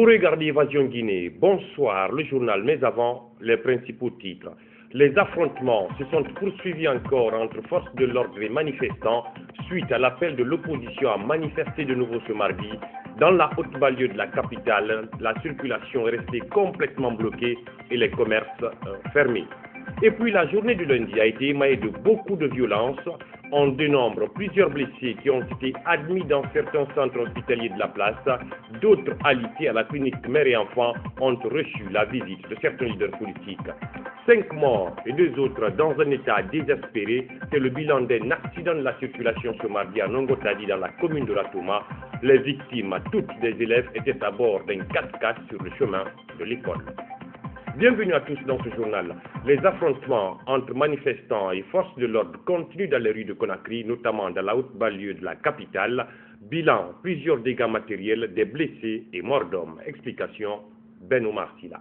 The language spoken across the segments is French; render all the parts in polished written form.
Vous regardez Évasion Guinée. Bonsoir, le journal, mais avant, les principaux titres. Les affrontements se sont poursuivis encore entre forces de l'ordre et manifestants suite à l'appel de l'opposition à manifester de nouveau ce mardi. Dans la haute banlieue de la capitale, la circulation est restée complètement bloquée et les commerces fermés. Et puis la journée du lundi a été émaillée de beaucoup de violences. On dénombre plusieurs blessés qui ont été admis dans certains centres hospitaliers de la place. D'autres alités à la clinique mère et enfants ont reçu la visite de certains leaders politiques. 5 morts et 2 autres dans un état désespéré. C'est le bilan d'un accident de la circulation ce mardi à Nongotadi dans la commune de Ratoma. Les victimes, toutes des élèves, étaient à bord d'un 4x4 sur le chemin de l'école. Bienvenue à tous dans ce journal. Les affrontements entre manifestants et forces de l'ordre continuent dans les rues de Conakry, notamment dans la haute banlieue de la capitale. Bilan, plusieurs dégâts matériels, des blessés et morts d'hommes. Explication, Ben Omar Silla.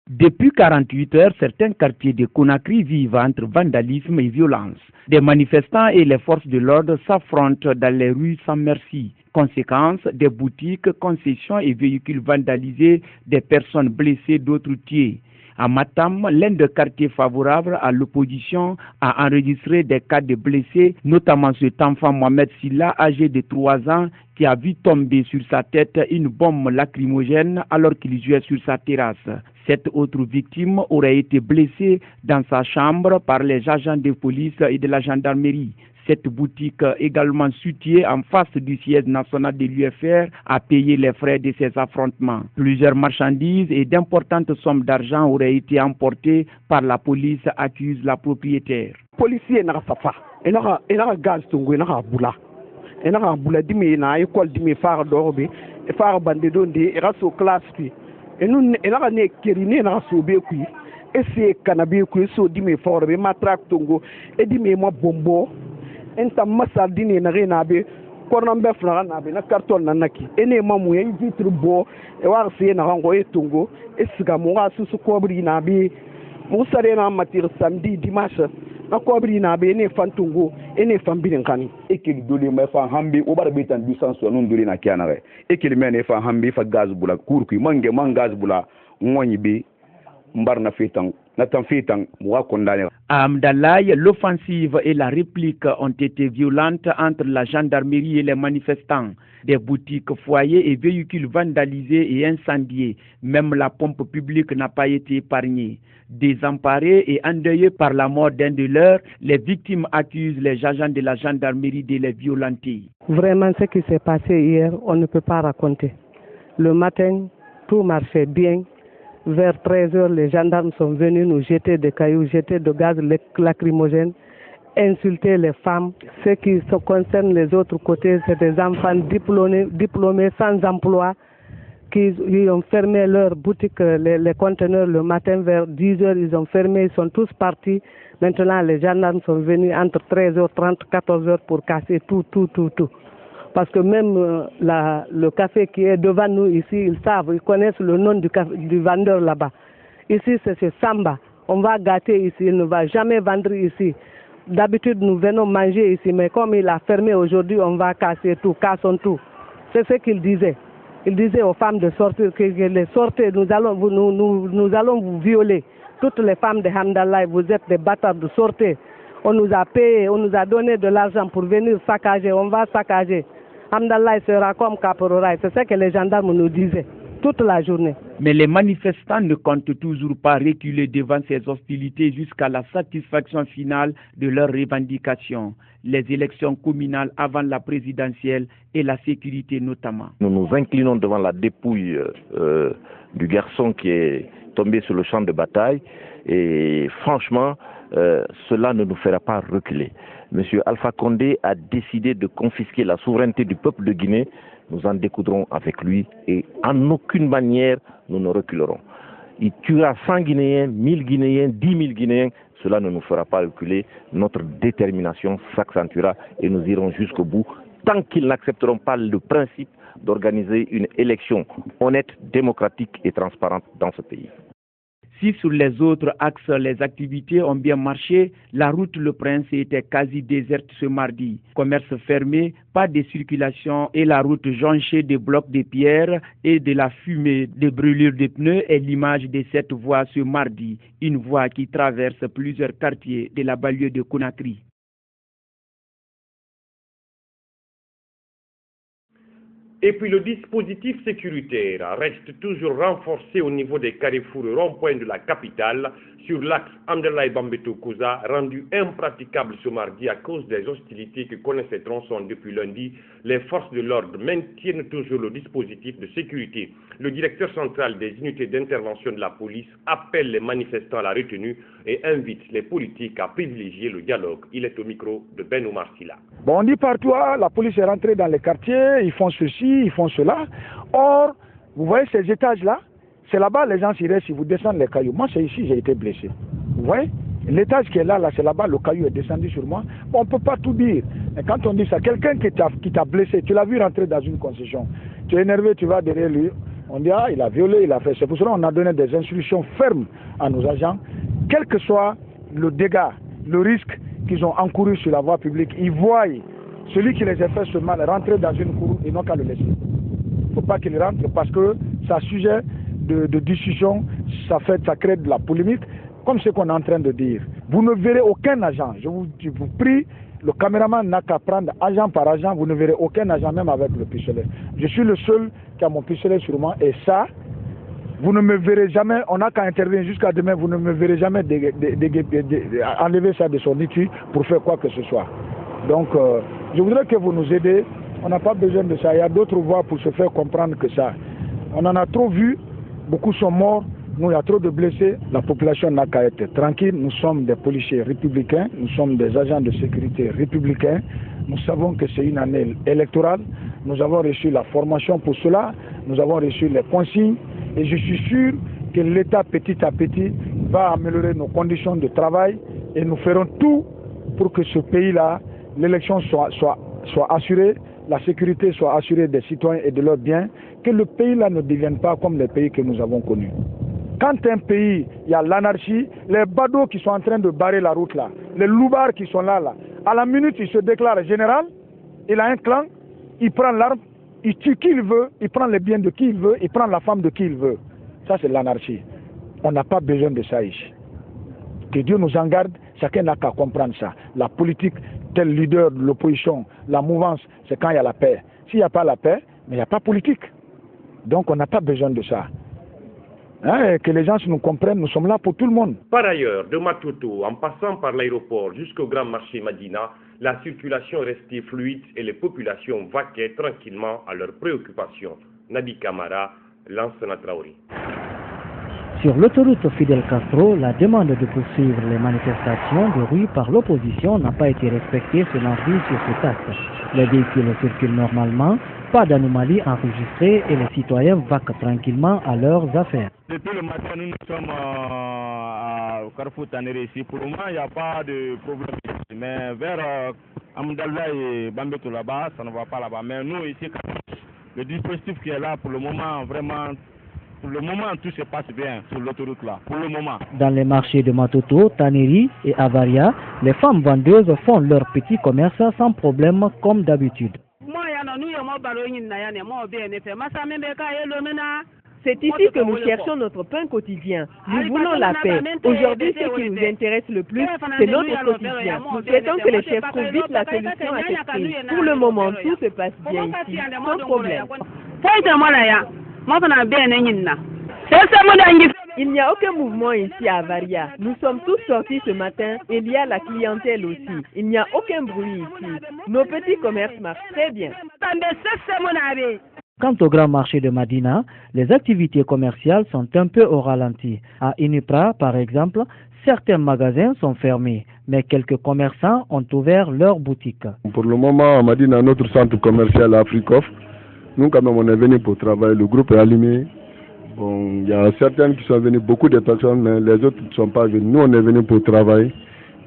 Depuis 48 heures, certains quartiers de Conakry vivent entre vandalisme et violence. Des manifestants et les forces de l'ordre s'affrontent dans les rues sans merci. Conséquence, des boutiques, concessions et véhicules vandalisés, des personnes blessées, d'autres tuées. À Matam, l'un des quartiers favorables à l'opposition a enregistré des cas de blessés, notamment cet enfant Mohamed Silla, âgé de 3 ans, qui a vu tomber sur sa tête une bombe lacrymogène alors qu'il jouait sur sa terrasse. Cette autre victime aurait été blessée dans sa chambre par les agents de police et de la gendarmerie. Cette boutique, également située en face du siège national de l'UFR, a payé les frais de ces affrontements. Plusieurs marchandises et d'importantes sommes d'argent auraient été emportées par la police, accuse la propriétaire. Policier n'a pas fait. Gaz tungu n'a bula. N'a bula dimi na école dimi far dorbe et far bande donde et raso classe qui. Et nous n'a ne kirine n'a sobe qui. Et c'est cannabis qui so dimi fort be matraque tungu et dimi mo bombo. Enta masal dini na rena be korna be fna na be na carton na naki ene mamu en vitre bo e war se na rango e tungo e siga mo ga susu kobri na be mo sare na matir samedi dimanche na kobri na be ne fantungo ene fambilin kani e ke dole me fa hambi o bar betan du sanso non dole na kianare e ke me ne fa hambi fa gaz bula kurku man gaz bula ngoni be mbarna fetan na tan fetan mo condamné. À Amdalaï, l'offensive et la réplique ont été violentes entre la gendarmerie et les manifestants. Des boutiques, foyers et véhicules vandalisés et incendiés. Même la pompe publique n'a pas été épargnée. Désemparés et endeuillés par la mort d'un de leurs, les victimes accusent les agents de la gendarmerie de les violenter. Vraiment, ce qui s'est passé hier, on ne peut pas raconter. Le matin, tout marchait bien. Vers 13h, les gendarmes sont venus nous jeter des cailloux, jeter de gaz lacrymogène, insulter les femmes. Ce qui se concerne les autres côtés, c'est des enfants diplômés sans emploi qui ont fermé leurs boutiques, les conteneurs le matin vers 10h, ils ont fermé, ils sont tous partis. Maintenant, les gendarmes sont venus entre 13h30, 14h pour casser tout. Parce que même le café qui est devant nous ici, ils savent, ils connaissent le nom du vendeur là-bas. Ici, c'est Samba. On va gâter ici, il ne va jamais vendre ici. D'habitude, nous venons manger ici, mais comme il a fermé aujourd'hui, on va casser tout, cassons tout. C'est ce qu'il disait. Il disait aux femmes de sortir, que les sortez, nous allons vous violer. Toutes les femmes de Hamdallah, vous êtes des bâtards, de sortez. On nous a payé, on nous a donné de l'argent pour venir saccager, on va saccager. Hamdallah sera comme Caporal, c'est ce que les gendarmes nous disaient toute la journée. Mais les manifestants ne comptent toujours pas reculer devant ces hostilités jusqu'à la satisfaction finale de leurs revendications. Les élections communales avant la présidentielle et la sécurité notamment. Nous nous inclinons devant la dépouille du garçon qui est tombé sur le champ de bataille et franchement, cela ne nous fera pas reculer. Monsieur Alpha Condé a décidé de confisquer la souveraineté du peuple de Guinée. Nous en découdrons avec lui et en aucune manière nous ne reculerons. Il tuera 100 Guinéens, 1000 Guinéens, 10 000 Guinéens. Cela ne nous fera pas reculer. Notre détermination s'accentuera et nous irons jusqu'au bout tant qu'ils n'accepteront pas le principe d'organiser une élection honnête, démocratique et transparente dans ce pays. Si sur les autres axes, les activités ont bien marché, la route Le Prince était quasi déserte ce mardi. Commerce fermé, pas de circulation et la route jonchée de blocs de pierre et de la fumée de brûlures de pneus est l'image de cette voie ce mardi, une voie qui traverse plusieurs quartiers de la banlieue de Conakry. Et puis le dispositif sécuritaire reste toujours renforcé au niveau des carrefours ronds-points de la capitale sur l'axe Anderlecht-Bambeto-Kouza, rendu impraticable ce mardi à cause des hostilités que connaissent ces tronçons depuis lundi. Les forces de l'ordre maintiennent toujours le dispositif de sécurité. Le directeur central des unités d'intervention de la police appelle les manifestants à la retenue et invite les politiques à privilégier le dialogue. Il est au micro de Ben Oumar Silla. Bon, on dit partout, la police est rentrée dans les quartiers, ils font ceci, ils font cela. Or, vous voyez ces étages-là, c'est là-bas les gens s'iraient si vous descendez les cailloux. Moi, c'est ici, j'ai été blessé. Vous voyez, l'étage qui est là, c'est là-bas, le caillou est descendu sur moi. Bon, on ne peut pas tout dire. Mais quand on dit ça, quelqu'un qui t'a blessé, tu l'as vu rentrer dans une concession, tu es énervé, tu vas derrière lui, on dit, il a violé, il a fait. C'est pour cela qu'on a donné des instructions fermes à nos agents, quel que soit le dégât, le risque qu'ils ont encouru sur la voie publique, ils voient celui qui les a fait ce mal rentrer dans une cour, ils n'ont qu'à le laisser. Il ne faut pas qu'il rentre parce que ça sujet de discussion, ça crée de la polémique, comme ce qu'on est en train de dire. Vous ne verrez aucun agent, je vous prie, le caméraman n'a qu'à prendre agent par agent, vous ne verrez aucun agent même avec le pistolet. Je suis le seul qui a mon pistolet sur moi et ça, vous ne me verrez jamais, on n'a qu'à intervenir jusqu'à demain, vous ne me verrez jamais enlever ça de son étui pour faire quoi que ce soit. Donc, je voudrais que vous nous aidez, on n'a pas besoin de ça, il y a d'autres voies pour se faire comprendre que ça. On en a trop vu, beaucoup sont morts, nous il y a trop de blessés, la population n'a qu'à être tranquille, nous sommes des policiers républicains, nous sommes des agents de sécurité républicains, nous savons que c'est une année électorale, nous avons reçu la formation pour cela, nous avons reçu les consignes et je suis sûr que l'État petit à petit va améliorer nos conditions de travail et nous ferons tout pour que ce pays-là, l'élection soit assurée, la sécurité soit assurée des citoyens et de leurs biens, que le pays-là ne devienne pas comme les pays que nous avons connus. Quand un pays, il y a l'anarchie, les badauds qui sont en train de barrer la route là, les loubards qui sont là, à la minute il se déclare général, il a un clan, il prend l'arme, il tue qui il veut, il prend les biens de qui il veut, il prend la femme de qui il veut. Ça c'est l'anarchie. On n'a pas besoin de ça ici. Que Dieu nous en garde, chacun n'a qu'à comprendre ça. La politique, tel leader de l'opposition, la mouvance, c'est quand il y a la paix. S'il n'y a pas la paix, mais il n'y a pas politique. Donc on n'a pas besoin de ça. Hein, que les gens nous comprennent, nous sommes là pour tout le monde. Par ailleurs, de Matoto, en passant par l'aéroport jusqu'au grand marché Madina, la circulation restait fluide et les populations vaquaient tranquillement à leurs préoccupations. Nadi Kamara, Lansana Traoré. Sur l'autoroute Fidel Castro, la demande de poursuivre les manifestations de rue par l'opposition n'a pas été respectée ce mardi sur cet axe. Les véhicules circulent normalement, pas d'anomalie enregistrée et les citoyens vaquent tranquillement à leurs affaires. Depuis le matin, nous sommes au Carrefour Tanéré ici. Pour le moment, il n'y a pas de problème. Mais vers Amdallah et Bambeto là-bas, ça ne va pas là-bas. Mais nous, ici, le dispositif qui est là, pour le moment, vraiment, pour le moment, tout se passe bien sur l'autoroute là, pour le moment. Dans les marchés de Matoto, Taneri et Avaria, les femmes vendeuses font leur petit commerce sans problème comme d'habitude. C'est ici que nous cherchons notre pain quotidien. Nous voulons la paix. Aujourd'hui, ce qui nous intéresse le plus, c'est notre quotidien. Nous souhaitons que les chefs trouvent vite la solution à cette crise. Pour le moment, tout se passe bien ici, sans problème. Il n'y a aucun mouvement ici à Avaria. Nous sommes tous sortis ce matin et il y a la clientèle aussi. Il n'y a aucun bruit ici. Nos petits commerces marchent très bien. Quant au grand marché de Madina, les activités commerciales sont un peu au ralenti. À Inipra, par exemple, certains magasins sont fermés, mais quelques commerçants ont ouvert leurs boutiques. Pour le moment, à Madina, notre centre commercial Africoff, nous quand même on est venu pour travailler, le groupe est allumé. Bon, il y a certaines qui sont venues, beaucoup de personnes, mais les autres ne sont pas venus. Nous on est venus pour travailler.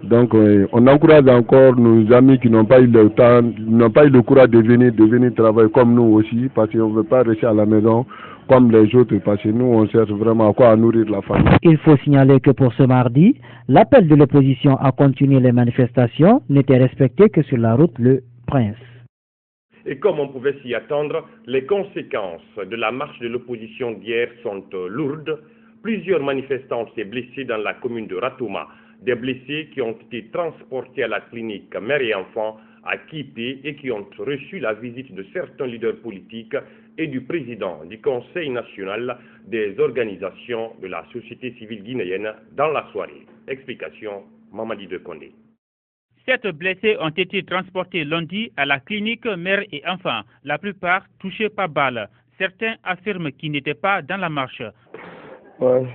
Donc on encourage encore nos amis qui n'ont pas eu le temps, n'ont pas eu le courage de venir travailler comme nous aussi, parce qu'on ne veut pas rester à la maison comme les autres, parce que nous on cherche vraiment à quoi nourrir la famille. Il faut signaler que pour ce mardi, l'appel de l'opposition à continuer les manifestations n'était respecté que sur la route Le Prince. Et comme on pouvait s'y attendre, les conséquences de la marche de l'opposition d'hier sont lourdes. Plusieurs manifestants s'est blessés dans la commune de Ratouma. Des blessés qui ont été transportés à la clinique mère et enfant à Kipé et qui ont reçu la visite de certains leaders politiques et du président du Conseil national des organisations de la société civile guinéenne dans la soirée. Explication, Mamadi de Condé. 7 blessés ont été transportés lundi à la clinique mère et enfant, la plupart touchés par balle. Certains affirment qu'ils n'étaient pas dans la marche. Ouais.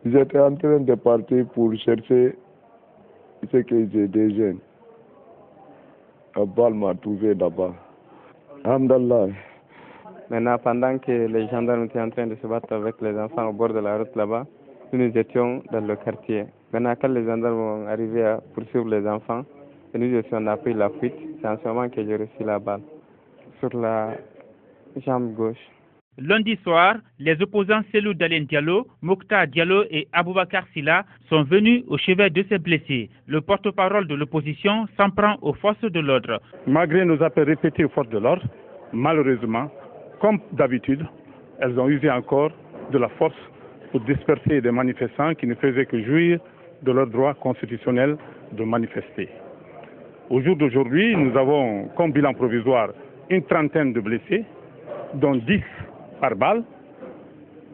J'étais en train de partir pour chercher ce que j'ai des jeunes. La balle m'a trouvé là-bas. Alhamdulillah. Maintenant, pendant que les gendarmes étaient en train de se battre avec les enfants au bord de la route là-bas, nous étions dans le quartier. Maintenant, quand les gendarmes sont arrivés à poursuivre les enfants, et nous aussi on a pris la fuite, c'est en ce moment que j'ai reçu la balle sur la jambe gauche. Lundi soir, les opposants Selou Dalen Diallo, Mokhtar Diallo et Aboubakar Silla sont venus au chevet de ces blessés. Le porte-parole de l'opposition s'en prend aux forces de l'ordre. Malgré nos appels répétés aux forces de l'ordre, malheureusement, comme d'habitude, elles ont usé encore de la force pour disperser des manifestants qui ne faisaient que jouir de leur droit constitutionnel de manifester. Au jour d'aujourd'hui, nous avons comme bilan provisoire une trentaine de blessés, dont 10 par balle,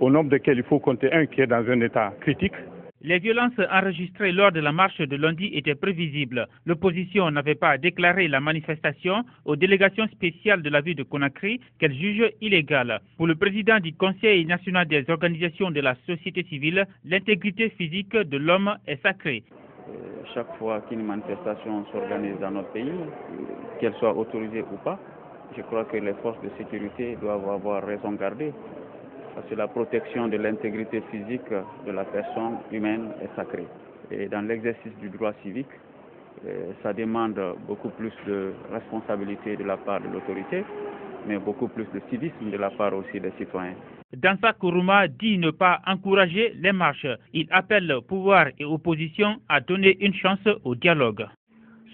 au nombre desquels il faut compter un qui est dans un état critique. Les violences enregistrées lors de la marche de lundi étaient prévisibles. L'opposition n'avait pas déclaré la manifestation aux délégations spéciales de la ville de Conakry qu'elle juge illégale. Pour le président du Conseil national des organisations de la société civile, l'intégrité physique de l'homme est sacrée. Chaque fois qu'une manifestation s'organise dans notre pays, qu'elle soit autorisée ou pas, je crois que les forces de sécurité doivent avoir raison gardée. Parce que la protection de l'intégrité physique de la personne humaine est sacrée. Et dans l'exercice du droit civique, ça demande beaucoup plus de responsabilité de la part de l'autorité, mais beaucoup plus de civisme de la part aussi des citoyens. Dansa Kourouma dit ne pas encourager les marches. Il appelle pouvoir et opposition à donner une chance au dialogue.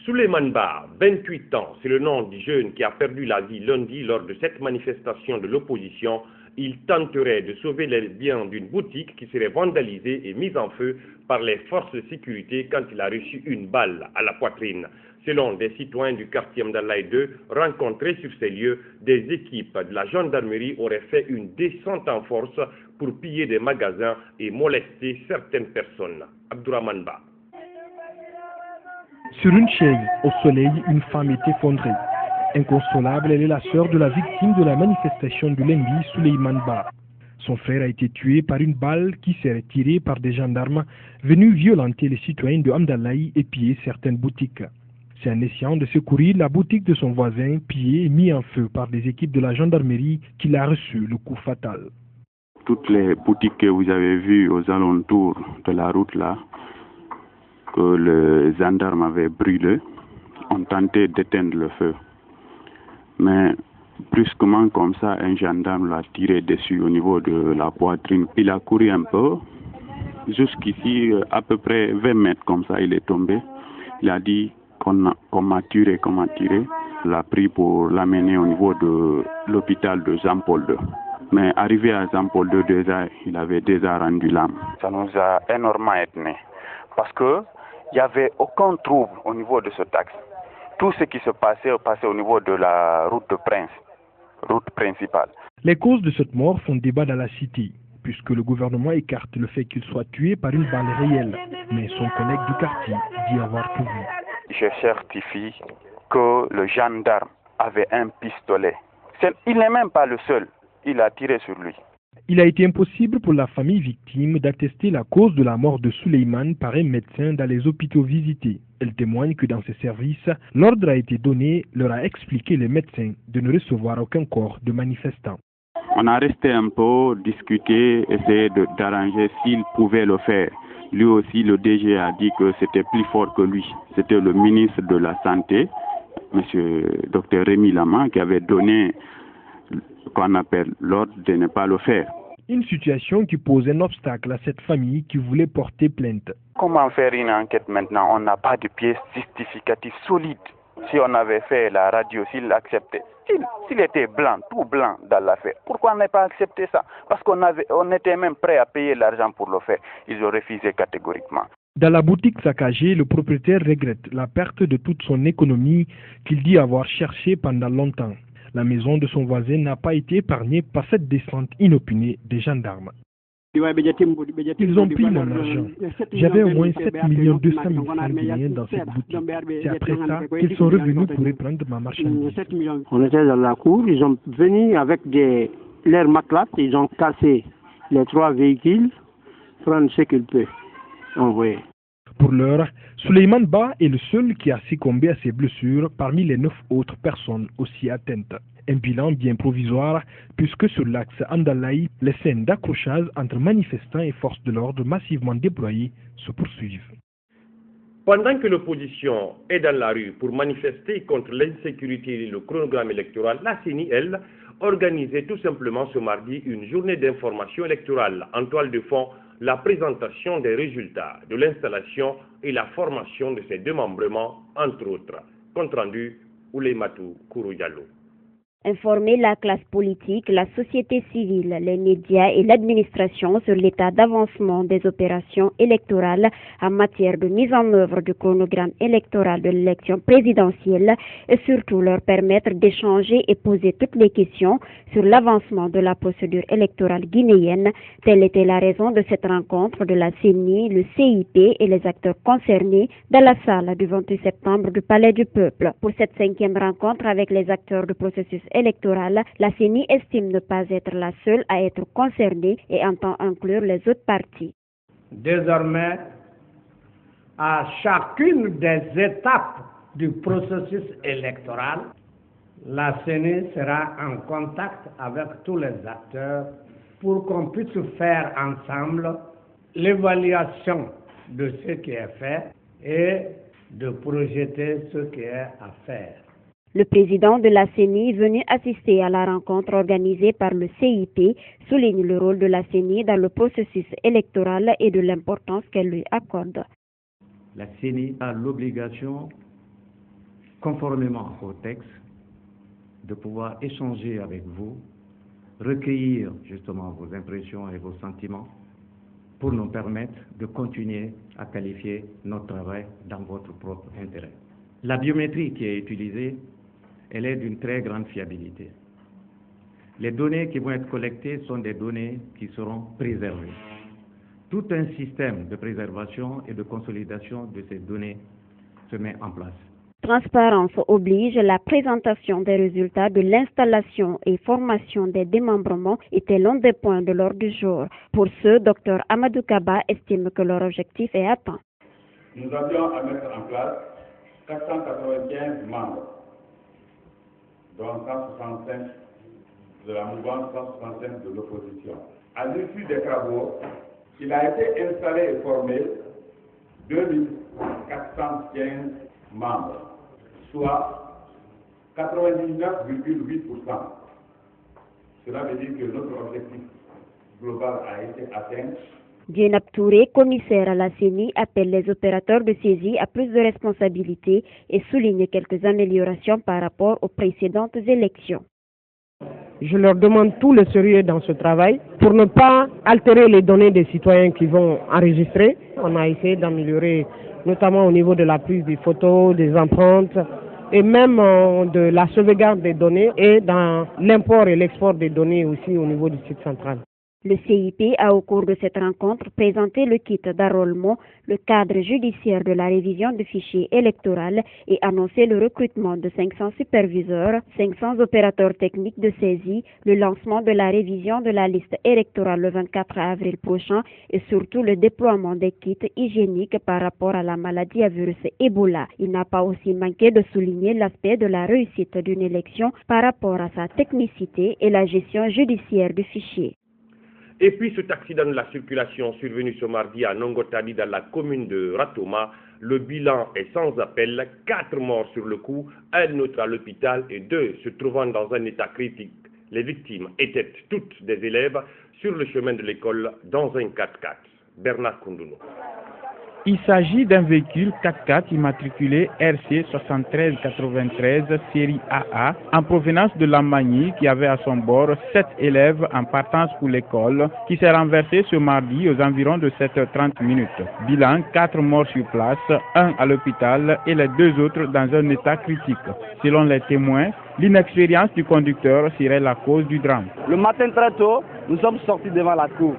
Souleymane Ba, 28 ans, c'est le nom du jeune qui a perdu la vie lundi lors de cette manifestation de l'opposition. Il tenterait de sauver les biens d'une boutique qui serait vandalisée et mise en feu par les forces de sécurité quand il a reçu une balle à la poitrine. Selon des citoyens du quartier Mdalaï 2 rencontrés sur ces lieux, des équipes de la gendarmerie auraient fait une descente en force pour piller des magasins et molester certaines personnes. Abdourahmane Ba. Sur une chaise, au soleil, une femme est effondrée. Inconsolable, elle est la sœur de la victime de la manifestation du lundi, Souleymane Ba. Son frère a été tué par une balle qui serait tirée par des gendarmes venus violenter les citoyens de Hamdalaï et piller certaines boutiques. C'est en essayant de secourir la boutique de son voisin, pillée et mise en feu par des équipes de la gendarmerie, qu'il a reçu le coup fatal. Toutes les boutiques que vous avez vues aux alentours de la route là, que les gendarmes avaient brûlé, ont tenté d'éteindre le feu. Mais brusquement comme ça, un gendarme l'a tiré dessus au niveau de la poitrine. Il a couru un peu, jusqu'ici, à peu près 20 mètres comme ça, il est tombé. Il a dit qu'on m'a tiré. Il a pris pour l'amener au niveau de l'hôpital de Jean-Paul II. Mais arrivé à Jean-Paul II, il avait déjà rendu l'âme. Ça nous a énormément étonnés. Parce que il n'y avait aucun trouble au niveau de ce taxe. Tout ce qui se passait au niveau de la route de Prince, route principale. Les causes de cette mort font débat dans la cité, puisque le gouvernement écarte le fait qu'il soit tué par une balle réelle. Mais son collègue du quartier dit avoir tout vu. Je certifie que le gendarme avait un pistolet. Il n'est même pas le seul, il a tiré sur lui. Il a été impossible pour la famille victime d'attester la cause de la mort de Souleymane par un médecin dans les hôpitaux visités. Elle témoigne que dans ses services, l'ordre a été donné, leur a expliqué les médecins de ne recevoir aucun corps de manifestants. On a resté un peu, discuté, essayé d'arranger s'ils pouvaient le faire. Lui aussi, le DG a dit que c'était plus fort que lui. C'était le ministre de la Santé, M. Dr Rémi Lama, qui avait donné qu'on appelle l'ordre de ne pas le faire. Une situation qui pose un obstacle à cette famille qui voulait porter plainte. Comment faire une enquête maintenant? On n'a pas de pièces justificatives solides. Si on avait fait la radio, s'il acceptait, s'il était blanc, tout blanc dans l'affaire, pourquoi on n'a pas accepté ça? Parce qu'on était même prêt à payer l'argent pour le faire. Ils ont refusé catégoriquement. Dans la boutique saccagée, le propriétaire regrette la perte de toute son économie qu'il dit avoir cherché pendant longtemps. La maison de son voisin n'a pas été épargnée par cette descente inopinée des gendarmes. Ils ont pris mon argent. J'avais au moins 7 200 000 francs guinéens dans cette boutique. C'est après ça qu'ils sont revenus pour reprendre ma marchandise. On était dans la cour, ils sont venus avec leurs matelas, ils ont cassé les 3 véhicules, prendre ce qu'ils peuvent envoyer. Pour l'heure, Souleymane Ba est le seul qui a succombé à ses blessures parmi les 9 autres personnes aussi atteintes. Un bilan bien provisoire puisque sur l'axe Andalaï, les scènes d'accrochage entre manifestants et forces de l'ordre massivement déployées se poursuivent. Pendant que l'opposition est dans la rue pour manifester contre l'insécurité et le chronogramme électoral, la CENI, elle, organisait tout simplement ce mardi une journée d'information électorale en toile de fond, la présentation des résultats de l'installation et la formation de ses démembrements, entre autres. Compte rendu, Ouleimatou Kourou Diallo. Informer la classe politique, la société civile, les médias et l'administration sur l'état d'avancement des opérations électorales en matière de mise en œuvre du chronogramme électoral de l'élection présidentielle et surtout leur permettre d'échanger et poser toutes les questions sur l'avancement de la procédure électorale guinéenne. Telle était la raison de cette rencontre de la CENI, le CIP et les acteurs concernés dans la salle du 28 septembre du Palais du Peuple. Pour cette 5e rencontre avec les acteurs du processus électoral, la CENI estime ne pas être la seule à être concernée et entend inclure les autres parties. Désormais, à chacune des étapes du processus électoral, la CENI sera en contact avec tous les acteurs pour qu'on puisse faire ensemble l'évaluation de ce qui est fait et de projeter ce qui est à faire. Le président de la CENI, venu assister à la rencontre organisée par le CIP, souligne le rôle de la CENI dans le processus électoral et de l'importance qu'elle lui accorde. La CENI a l'obligation, conformément au texte, de pouvoir échanger avec vous, recueillir justement vos impressions et vos sentiments pour nous permettre de continuer à qualifier notre travail dans votre propre intérêt. La biométrie qui est utilisée, elle est d'une très grande fiabilité. Les données qui vont être collectées sont des données qui seront préservées. Tout un système de préservation et de consolidation de ces données se met en place. Transparence oblige, la présentation des résultats de l'installation et formation des démembrements était l'un des points de l'ordre du jour. Pour ce, Dr Amadou Kaba estime que leur objectif est atteint. Nous avions à mettre en place 495 membres, dont 165 de la mouvance, 165 de l'opposition. À l'issue des travaux, il a été installé et formé 2415 membres, soit 99,8%. Cela veut dire que notre objectif global a été atteint. Djenab Touré, commissaire à la CENI, appelle les opérateurs de saisie à plus de responsabilités et souligne quelques améliorations par rapport aux précédentes élections. Je leur demande tout le sérieux dans ce travail pour ne pas altérer les données des citoyens qui vont enregistrer. On a essayé d'améliorer notamment au niveau de la prise des photos, des empreintes et même de la sauvegarde des données et dans l'import et l'export des données aussi au niveau du site central. Le CIP a au cours de cette rencontre présenté le kit d'enrôlement, le cadre judiciaire de la révision du fichier électoral et annoncé le recrutement de 500 superviseurs, 500 opérateurs techniques de saisie, le lancement de la révision de la liste électorale le 24 avril prochain et surtout le déploiement des kits hygiéniques par rapport à la maladie à virus Ebola. Il n'a pas aussi manqué de souligner l'aspect de la réussite d'une élection par rapport à sa technicité et la gestion judiciaire du fichier. Et puis cet accident de la circulation survenu ce mardi à Nongotadi dans la commune de Ratoma, le bilan est sans appel, 4 morts sur le coup, 1 autre à l'hôpital et 2 se trouvant dans un état critique. Les victimes étaient toutes des élèves sur le chemin de l'école dans un 4x4. Bernard Koundounou. Il s'agit d'un véhicule 4x4 immatriculé RC 7393 série AA en provenance de Lamagny qui avait à son bord 7 élèves en partance pour l'école qui s'est renversé ce mardi aux environs de 7h30 minutes. Bilan 4 morts sur place, 1 à l'hôpital et les 2 autres dans un état critique. Selon les témoins, l'inexpérience du conducteur serait la cause du drame. Le matin très tôt, nous sommes sortis devant la cour.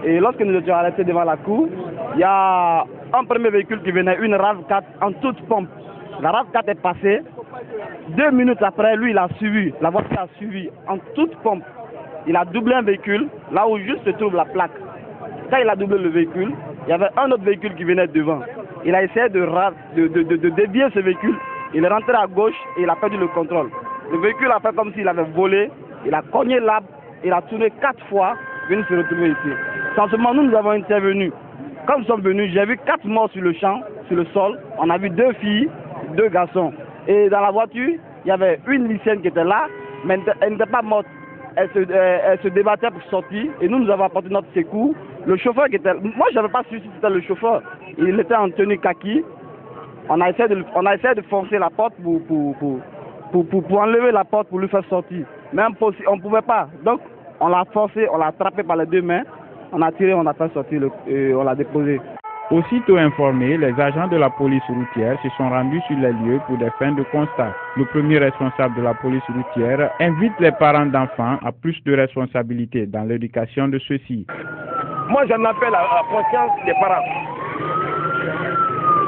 Et lorsque nous étions arrêtés devant la cour, il y a un premier véhicule qui venait, une RAV4 en toute pompe. La RAV4 est passée. 2 minutes après, lui, il a suivi. La voiture a suivi en toute pompe. Il a doublé un véhicule, là où juste se trouve la plaque. Quand il a doublé le véhicule, il y avait un autre véhicule qui venait devant. Il a essayé de dévier ce véhicule. Il est rentré à gauche et il a perdu le contrôle. Le véhicule a fait comme s'il avait volé. Il a cogné l'arbre. Il a tourné 4 fois. Venu se retrouver ici. Sans ce moment, nous avons intervenu. Quand nous sommes venus, j'ai vu 4 morts sur le champ, sur le sol. On a vu 2 filles, 2 garçons. Et dans la voiture, il y avait une lycéenne qui était là, mais elle n'était pas morte. Elle se débattait pour sortir. Et nous avons apporté notre secours. Le chauffeur qui était... Moi, je n'avais pas su si c'était le chauffeur. Il était en tenue kaki. On a essayé de forcer la porte pour enlever la porte pour lui faire sortir. Mais on ne pouvait pas. Donc, on l'a forcé, on l'a attrapé par les 2 mains, on a tiré, on a fait sortir, on l'a déposé. Aussitôt informés, les agents de la police routière se sont rendus sur les lieux pour des fins de constat. Le premier responsable de la police routière invite les parents d'enfants à plus de responsabilité dans l'éducation de ceux-ci. Moi, j'en appelle à la conscience des parents.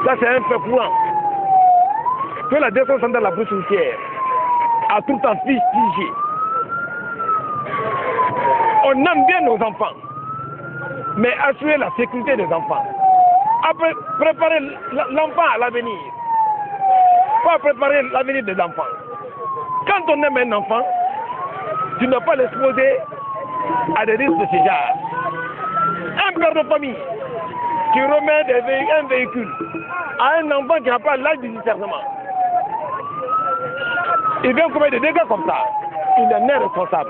Ça, c'est un fait courant. Que la direction centrale de la police routière a tout le temps fustigé. On aime bien nos enfants, mais assurer la sécurité des enfants. Après, préparer l'enfant à l'avenir, pas préparer l'avenir des enfants. Quand on aime un enfant, tu ne dois pas l'exposer à des risques de ce genre. Un père de famille qui remet un véhicule à un enfant qui n'a pas l'âge du discernement, il vient commettre des dégâts comme ça. Il en est responsable.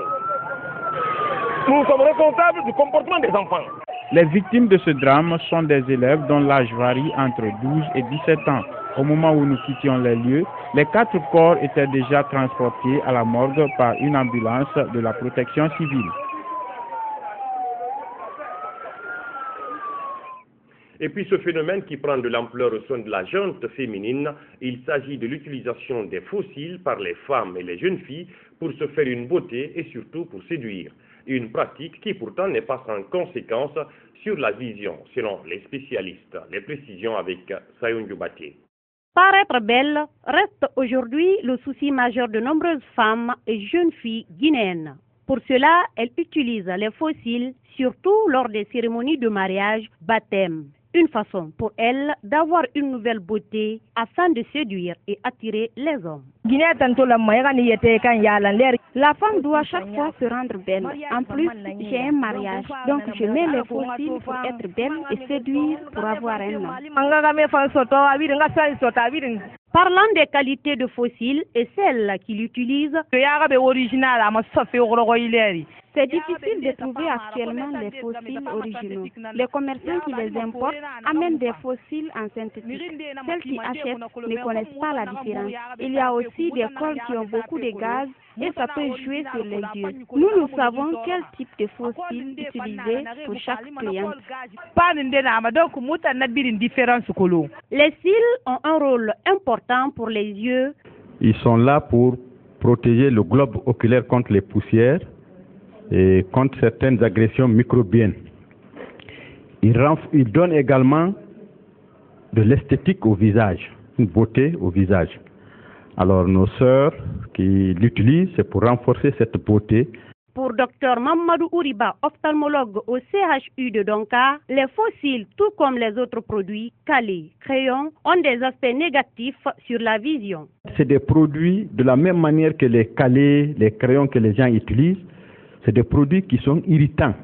Nous sommes responsables du comportement des enfants. Les victimes de ce drame sont des élèves dont l'âge varie entre 12 et 17 ans. Au moment où nous quittions les lieux, les 4 corps étaient déjà transportés à la morgue par une ambulance de la protection civile. Et puis ce phénomène qui prend de l'ampleur au sein de la gente féminine, il s'agit de l'utilisation des fossiles par les femmes et les jeunes filles pour se faire une beauté et surtout pour séduire. Une pratique qui pourtant n'est pas sans conséquence sur la vision, selon les spécialistes. Les précisions avec Sayoun Djoubatié. Paraître belle reste aujourd'hui le souci majeur de nombreuses femmes et jeunes filles guinéennes. Pour cela, elles utilisent les fossiles, surtout lors des cérémonies de mariage, baptême. Une façon pour elles d'avoir une nouvelle beauté afin de séduire et attirer les hommes. La femme doit chaque fois se rendre belle. En plus, j'ai un mariage, donc je mets les fossiles pour être belle et séduire pour avoir un homme. Parlant des qualités de fossiles et celles qui l'utilisent, c'est difficile de trouver actuellement les fossiles originaux. Les commerçants qui les importent amènent des fossiles en synthétique. Celles qui achètent ne connaissent pas la différence. Il y a aussi des cols qui ont beaucoup de gaz et ça peut jouer sur les yeux. Nous savons quel type de fossiles utiliser pour chaque client. Les cils ont un rôle important pour les yeux. Ils sont là pour protéger le globe oculaire contre les poussières et contre certaines agressions microbiennes. Ils donnent également de l'esthétique au visage, une beauté au visage. Alors nos sœurs qui l'utilisent, c'est pour renforcer cette beauté. Pour Dr Mamadou Ouriba, ophtalmologue au CHU de Donka, les fossiles, tout comme les autres produits, calés, crayons, ont des aspects négatifs sur la vision. C'est des produits de la même manière que les calés, les crayons que les gens utilisent. C'est des produits qui sont irritants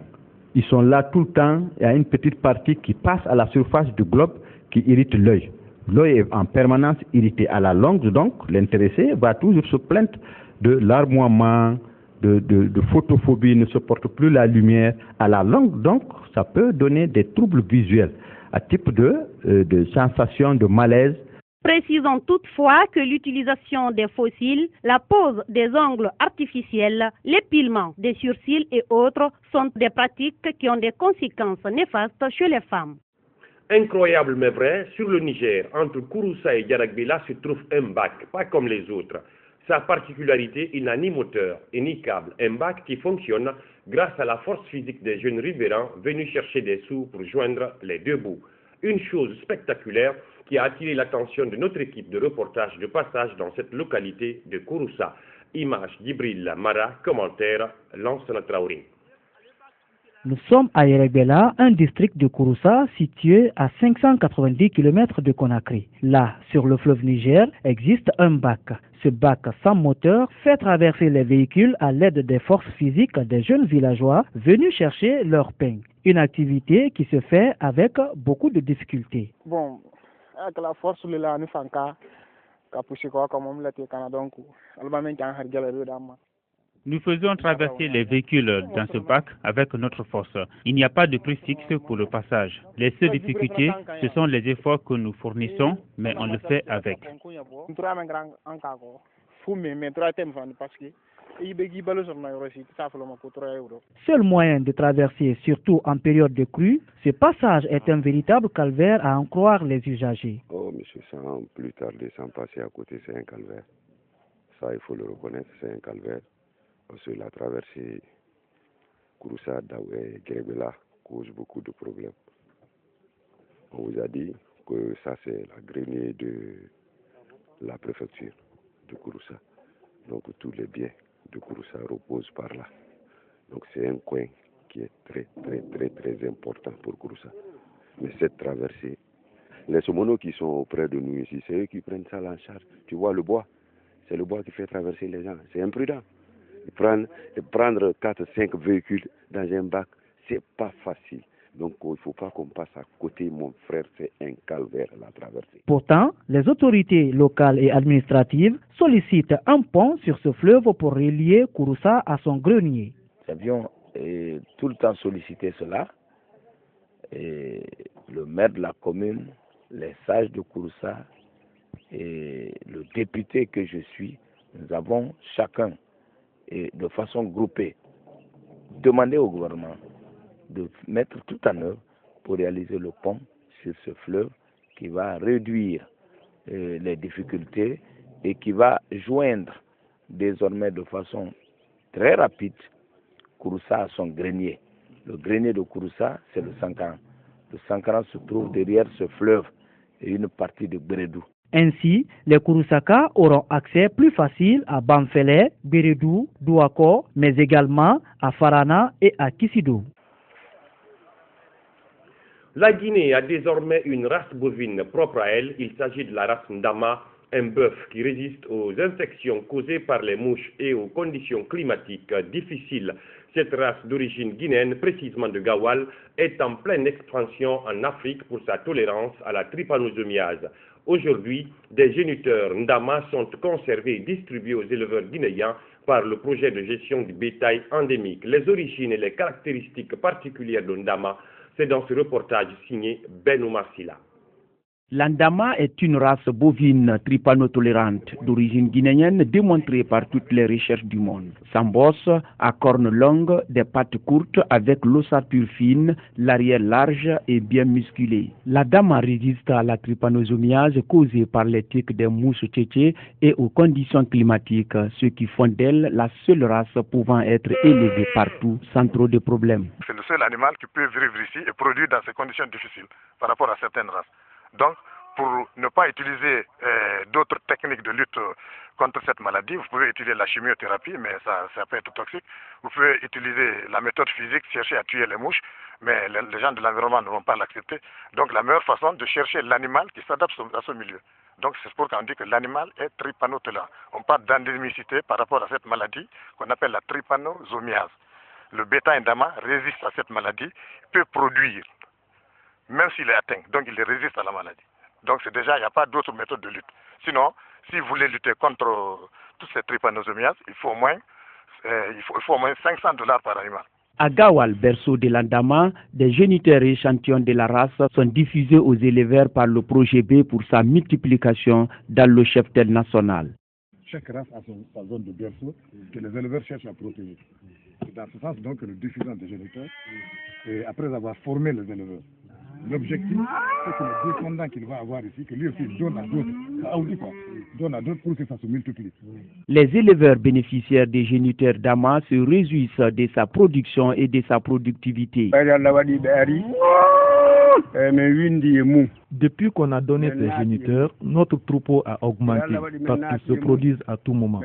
Ils sont là tout le temps. Il y a une petite partie qui passe à la surface du globe qui irrite l'œil. L'œil est en permanence irrité. À la longue, donc, l'intéressé va toujours se plaindre de larmoiement, de photophobie, ne supporte plus la lumière. À la longue, donc, ça peut donner des troubles visuels, à type de sensation de malaise. Précisons toutefois que l'utilisation des fossiles, la pose des ongles artificiels, l'épilement des sourcils et autres sont des pratiques qui ont des conséquences néfastes chez les femmes. Incroyable mais vrai, sur le Niger, entre Kouroussa et Diaragbila se trouve un bac, pas comme les autres. Sa particularité, il n'a ni moteur et ni câble. Un bac qui fonctionne grâce à la force physique des jeunes riverains venus chercher des sous pour joindre les deux bouts. Une chose spectaculaire qui a attiré l'attention de notre équipe de reportage de passage dans cette localité de Kouroussa. Image d'Ibril Mara, commentaire Lansana Traoré. Nous sommes à Yeregbela, un district de Kouroussa situé à 590 km de Conakry. Là, sur le fleuve Niger, existe un bac. Ce bac sans moteur fait traverser les véhicules à l'aide des forces physiques des jeunes villageois venus chercher leur pain. Une activité qui se fait avec beaucoup de difficultés. Bon, avec la force de la Nufanka, nous faisons traverser les véhicules dans ce bac avec notre force. Il n'y a pas de prix fixe pour le passage. Les seules difficultés, ce sont les efforts que nous fournissons, mais on le fait avec. Seul moyen de traverser, surtout en période de crue, ce passage est un véritable calvaire à en croire les usagers. Oh, monsieur, sans plus tarder, sans passer à côté, c'est un calvaire. Ça, il faut le reconnaître, c'est un calvaire. Parce que la traversée Kouroussa, Daoué, Guérebela cause beaucoup de problèmes. On vous a dit que ça, c'est la grenier de la préfecture de Kouroussa. Donc, tous les biens de Kouroussa reposent par là. Donc, c'est un coin qui est très, très, très, très important pour Kouroussa. Mais cette traversée, les somonos qui sont auprès de nous ici, c'est eux qui prennent ça en charge. Tu vois le bois, c'est le bois qui fait traverser les gens. C'est imprudent. Prendre 4-5 véhicules dans un bac, c'est pas facile. Donc il ne faut pas qu'on passe à côté, mon frère, c'est un calvaire la traversée. Pourtant, les autorités locales et administratives sollicitent un pont sur ce fleuve pour relier Kouroussa à son grenier. Nous avions tout le temps sollicité cela. Et le maire de la commune, les sages de Kouroussa et le député que je suis, nous avons chacun, et de façon groupée, demandé au gouvernement de mettre tout en œuvre pour réaliser le pont sur ce fleuve qui va réduire les difficultés et qui va joindre désormais de façon très rapide Kouroussa à son grenier. Le grenier de Kouroussa, c'est le Sankaran. Le Sankaran se trouve derrière ce fleuve et une partie de Béredou. Ainsi, les Kouroussaka auront accès plus facile à Bamfele, Béredou, Douako, mais également à Farana et à Kisidou. La Guinée a désormais une race bovine propre à elle. Il s'agit de la race Ndama, un bœuf qui résiste aux infections causées par les mouches et aux conditions climatiques difficiles. Cette race d'origine guinéenne, précisément de Gawal, est en pleine expansion en Afrique pour sa tolérance à la trypanosomiase. Aujourd'hui, des géniteurs Ndama sont conservés et distribués aux éleveurs guinéens par le projet de gestion du bétail endémique. Les origines et les caractéristiques particulières de Ndama, c'est dans ce reportage signé Ben Oumar Silla. L'Andama est une race bovine trypanotolérante d'origine guinéenne démontrée par toutes les recherches du monde. Sans bosse, à cornes longues, des pattes courtes avec l'ossature fine, l'arrière large et bien musculé. L'Andama résiste à la trypanosomiase causée par les tiques des mouches tchétchées et aux conditions climatiques, ce qui font d'elle la seule race pouvant être élevée partout sans trop de problèmes. C'est le seul animal qui peut vivre ici et produire dans ces conditions difficiles par rapport à certaines races. Donc, pour ne pas utiliser d'autres techniques de lutte contre cette maladie, vous pouvez utiliser la chimiothérapie, mais ça peut être toxique. Vous pouvez utiliser la méthode physique, chercher à tuer les mouches, mais les gens de l'environnement ne vont pas l'accepter. Donc, la meilleure façon de chercher l'animal qui s'adapte à ce milieu. Donc, c'est pour qu'on dit que l'animal est trypanotolérant. On parle d'endémicité par rapport à cette maladie qu'on appelle la trypanosomiase. le bêta-indama résiste à cette maladie, peut produire, même s'il est atteint. Donc il résiste à la maladie. Donc c'est déjà, il n'y a pas d'autre méthode de lutte. Sinon, si vous voulez lutter contre toutes ces trypanosomiases, il faut au moins $500 par animal. À Gawal, berceau de l'Andama, des géniteurs et échantillons de la race sont diffusés aux éleveurs par le projet B pour sa multiplication dans le cheptel national. Chaque race a sa zone de berceau que les éleveurs cherchent à protéger. C'est dans ce sens donc que nous diffusons des géniteurs et après avoir formé les éleveurs. L'objectif, c'est que le descendant qu'il va avoir ici, que lui aussi donne à d'autres, donne à d'autres pour que ça se multiplie. Les éleveurs bénéficiaires des géniteurs d'Ama se réjouissent de sa production et de sa productivité. Depuis qu'on a donné ces géniteurs, notre troupeau a augmenté parce qu'ils se produisent à tout moment.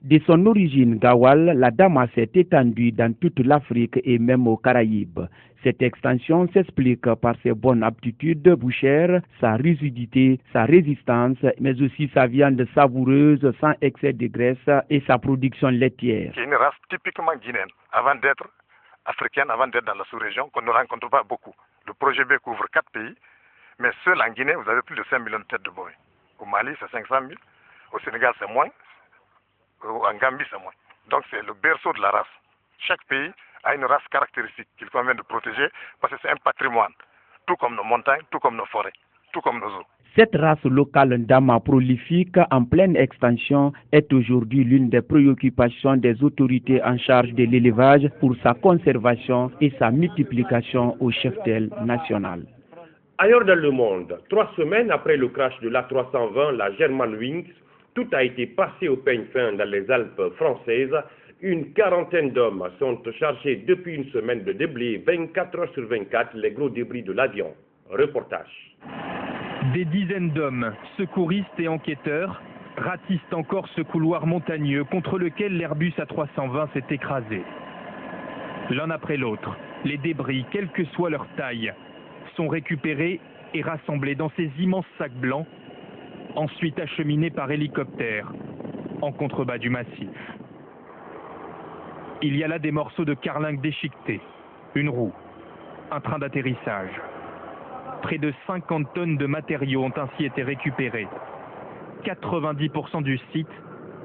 De son origine, Gawal, la Dama s'est étendue dans toute l'Afrique et même aux Caraïbes. Cette extension s'explique par ses bonnes aptitudes bouchères, sa rigidité, sa résistance, mais aussi sa viande savoureuse sans excès de graisse et sa production laitière. C'est une race typiquement guinéenne, avant d'être africaine, avant d'être dans la sous-région, qu'on ne rencontre pas beaucoup. Le projet B couvre 4 pays, mais seul en Guinée, vous avez plus de 5 millions de têtes de bovins. Au Mali, c'est 500 000. Au Sénégal, c'est moins. En Gambie, c'est moins. Donc c'est le berceau de la race. Chaque pays a une race caractéristique qu'il convient de protéger parce que c'est un patrimoine, tout comme nos montagnes, tout comme nos forêts, tout comme nos eaux. Cette race locale d'Ama prolifique en pleine extension est aujourd'hui l'une des préoccupations des autorités en charge de l'élevage pour sa conservation et sa multiplication au cheptel national. Ailleurs dans le monde, 3 semaines après le crash de l'A320, la Germanwings, tout a été passé au peigne fin dans les Alpes françaises. Une quarantaine d'hommes sont chargés depuis une semaine de déblayer 24 heures sur 24 les gros débris de l'avion. Reportage. Des dizaines d'hommes, secouristes et enquêteurs, ratissent encore ce couloir montagneux contre lequel l'Airbus A320 s'est écrasé. L'un après l'autre, les débris, quelle que soit leur taille, sont récupérés et rassemblés dans ces immenses sacs blancs, ensuite acheminés par hélicoptère en contrebas du massif. Il y a là des morceaux de carlingue déchiquetés, une roue, un train d'atterrissage. Près de 50 tonnes de matériaux ont ainsi été récupérés. 90% du site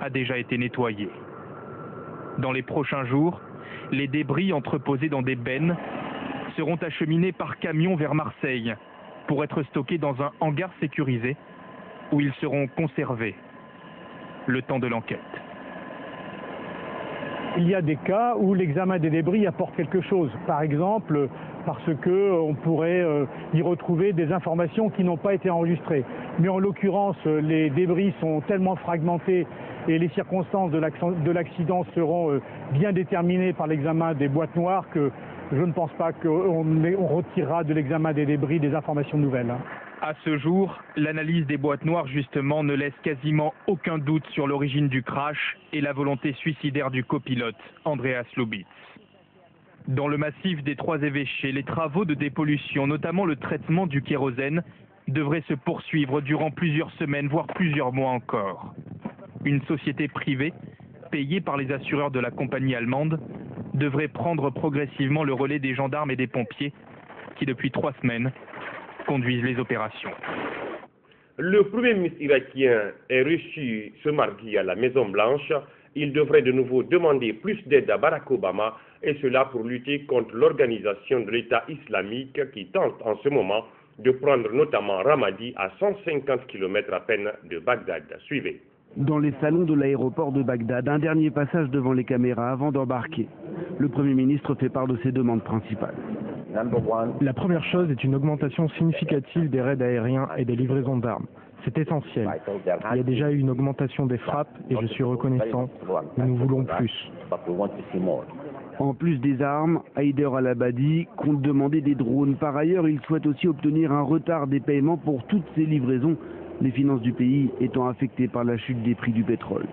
a déjà été nettoyé. Dans les prochains jours, les débris entreposés dans des bennes seront acheminés par camion vers Marseille pour être stockés dans un hangar sécurisé où ils seront conservés le temps de l'enquête. Il y a des cas où l'examen des débris apporte quelque chose. Par exemple, parce qu'on pourrait y retrouver des informations qui n'ont pas été enregistrées. Mais en l'occurrence, les débris sont tellement fragmentés et les circonstances de l'accident seront bien déterminées par l'examen des boîtes noires que je ne pense pas qu'on retirera de l'examen des débris des informations nouvelles. À ce jour, l'analyse des boîtes noires justement ne laisse quasiment aucun doute sur l'origine du crash et la volonté suicidaire du copilote, Andreas Lubitz. Dans le massif des 3 évêchés, les travaux de dépollution, notamment le traitement du kérosène, devraient se poursuivre durant plusieurs semaines, voire plusieurs mois encore. Une société privée, payée par les assureurs de la compagnie allemande, devrait prendre progressivement le relais des gendarmes et des pompiers qui, depuis 3 semaines, conduisent les opérations. Le Premier ministre irakien est reçu ce mardi à la Maison-Blanche. Il devrait de nouveau demander plus d'aide à Barack Obama, et cela pour lutter contre l'organisation de l'État islamique qui tente en ce moment de prendre notamment Ramadi à 150 km à peine de Bagdad. Suivez. Dans les salons de l'aéroport de Bagdad, un dernier passage devant les caméras avant d'embarquer. Le Premier ministre fait part de ses demandes principales. La première chose est une augmentation significative des raids aériens et des livraisons d'armes. C'est essentiel. Il y a déjà eu une augmentation des frappes et je suis reconnaissant, mais nous voulons plus. En plus des armes, Haider al-Abadi compte demander des drones. Par ailleurs, il souhaite aussi obtenir un retard des paiements pour toutes ces livraisons, les finances du pays étant affectées par la chute des prix du pétrole.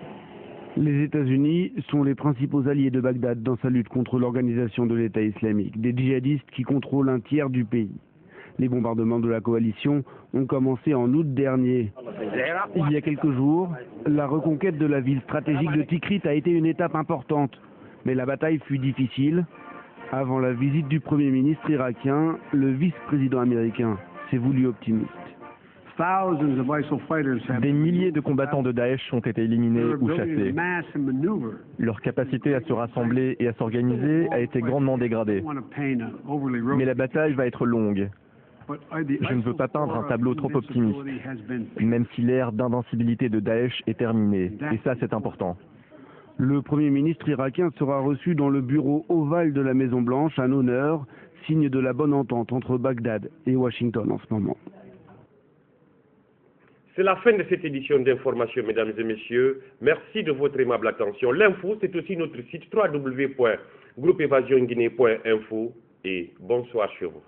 Les États-Unis sont les principaux alliés de Bagdad dans sa lutte contre l'organisation de l'État islamique, des djihadistes qui contrôlent un tiers du pays. Les bombardements de la coalition ont commencé en août dernier. Il y a quelques jours, la reconquête de la ville stratégique de Tikrit a été une étape importante. Mais la bataille fut difficile. Avant la visite du Premier ministre irakien, le vice-président américain s'est voulu optimiste. Des milliers de combattants de Daesh ont été éliminés ou chassés. Leur capacité à se rassembler et à s'organiser a été grandement dégradée. Mais la bataille va être longue. Je ne veux pas peindre un tableau trop optimiste, même si l'ère d'invincibilité de Daesh est terminée. Et ça, c'est important. Le Premier ministre irakien sera reçu dans le bureau ovale de la Maison-Blanche, un honneur, signe de la bonne entente entre Bagdad et Washington en ce moment. C'est la fin de cette édition d'information, mesdames et messieurs. Merci de votre aimable attention. L'info, c'est aussi notre site www.groupeevasionguinée.info et bonsoir sur vous.